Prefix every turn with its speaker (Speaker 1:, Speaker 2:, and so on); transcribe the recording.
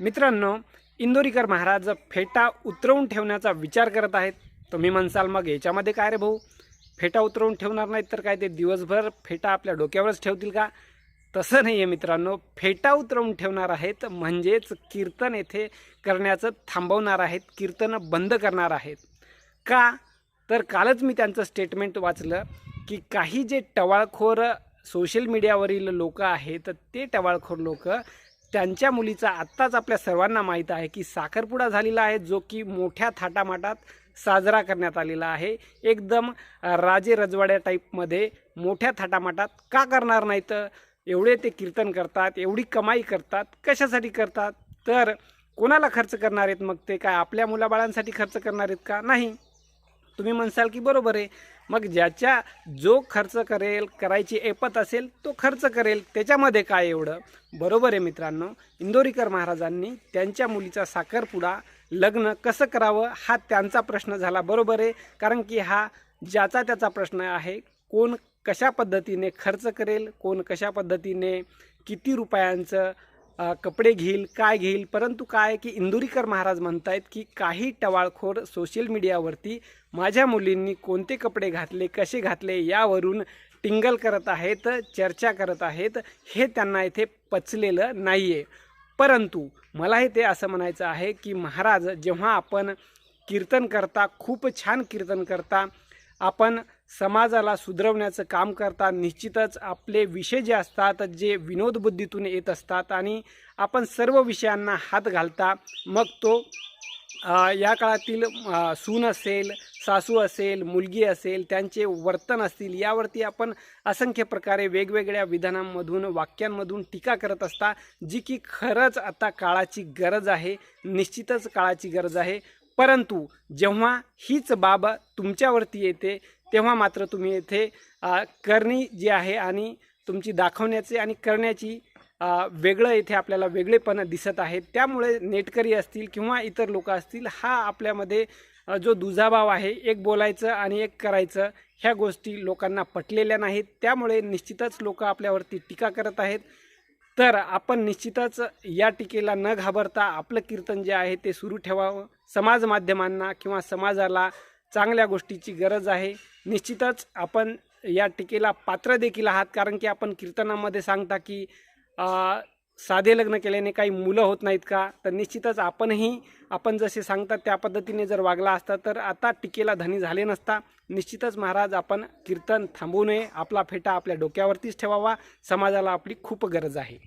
Speaker 1: मित्रांनो, इंदोरीकर महाराज फेटा उतरवून ठेवण्याचा विचार करत आहेत. तुम्ही म्हणसाल मग याच्यामध्ये काय रे भाऊ, फेटा उतरवून ठेवणार नाहीत तर काय ते दिवसभर फेटा आपल्या डोक्यावरच ठेवतील का? तसं नाही आहे मित्रांनो. फेटा उतरवून ठेवणार आहेत म्हणजेच कीर्तन येथे करण्याचं थांबवणार आहेत, कीर्तन बंद करणार आहेत. का तर कालच मी त्यांचं स्टेटमेंट वाचलं की काही जे टवाळखोर सोशल मीडियावरील लोक आहेत ते टवाळखोर लोक त्यांच्या मुलीचा आत्ताच आपल्या सर्वांना माहीत आहे की साखरपुडा झालेला आहे, जो की मोठ्या थाटामाटात साजरा करण्यात आलेला आहे. एकदम राजे रजवाड्या टाईपमध्ये मोठ्या थाटामाटात का करणार नाहीत? एवढे ते कीर्तन करतात, एवढी कमाई करतात, कशासाठी करतात? तर कोणाला खर्च करणार आहेत? मग ते काय आपल्या मुलाबाळांसाठी खर्च करणार आहेत का? नाही. तुम्ही म्हणसाल की बरोबर आहे, मग ज्याच्या जो खर्च करेल, करायची ऐपत असेल तो खर्च करेल, त्याच्यामध्ये काय एवढं? बरोबर आहे मित्रांनो. इंदोरीकर महाराजांनी त्यांच्या मुलीचा साखरपुडा लग्न कसं करावं हा त्यांचा प्रश्न झाला. बरोबर आहे, कारण की हा ज्याचा त्याचा प्रश्न आहे. कोण कशा पद्धतीने खर्च करेल, कोण कशा पद्धतीने किती रुपयांचं कपडे घेईल, काय घेईल. परंतु काय की इंदोरीकर महाराज म्हणतायत की काही टवाळखोर सोशल मीडियावरती माझ्या मुलींनी कोणते कपडे घातले, कसे घातले यावरून टिंगल करत आहेत, चर्चा करत आहेत. हे त्यांना इथे पचलेलं नाही आहे. परंतु मलाही ते असं म्हणायचं आहे की महाराज, जेव्हा आपण कीर्तन करता, खूप छान कीर्तन करता, आपण समाजाला सुधरवण्याचं काम करता, निश्चितच आपले विषय जे असतात जे विनोदबुद्धीतून येत असतात आणि आपण सर्व विषयांना हात घालता. मग तो या काळातील सून असेल, सासू असेल, मुलगी असेल, त्यांचे वर्तन असतील, यावरती आपण असंख्य प्रकारे वेगवेगळ्या विधानांमधून, वाक्यांमधून टीका करत असता, जी की खरंच आता काळाची गरज आहे. निश्चितच काळाची गरज आहे. परंतु जेव्हा हीच बाब तुमच्यावरती येते तेव्हा मात्र तुम्ही येथे करणी जी आहे आणि तुमची दाखवण्याची आणि करण्याची वेगळं येथे आपल्याला वेगळेपण दिसत आहे. त्यामुळे नेटकरी असतील किंवा इतर लोक असतील, हा आपल्यामध्ये जो दुजाभाव आहे, एक बोलायचं आणि एक करायचं, ह्या गोष्टी लोकांना पटलेल्या नाहीत. त्यामुळे निश्चितच लोक आपल्यावरती टीका करत आहेत. तर आपण निश्चितच या टीकेला न घाबरता आपलं कीर्तन जे आहे ते सुरू ठेवावं. समाज माध्यमांना किंवा समाजाला चांगल्या गोष्टीची गरज आहे. निश्चितच आपण या टीकेला पात्र देखील आहात, कारण की आपण कीर्तनामध्ये सांगता की साधे लग्न केल्याने काही मुलं होत नाहीत का? तर निश्चितच आपणही आपण जसे सांगतात त्या पद्धतीने जर वागला असता तर आता टीकेला धनी झाले नसता. निश्चितच महाराज, आपण कीर्तन थांबवू नये, आपला फेटा आपल्या डोक्यावरतीच ठेवावा. समाजाला आपली खूप गरज आहे.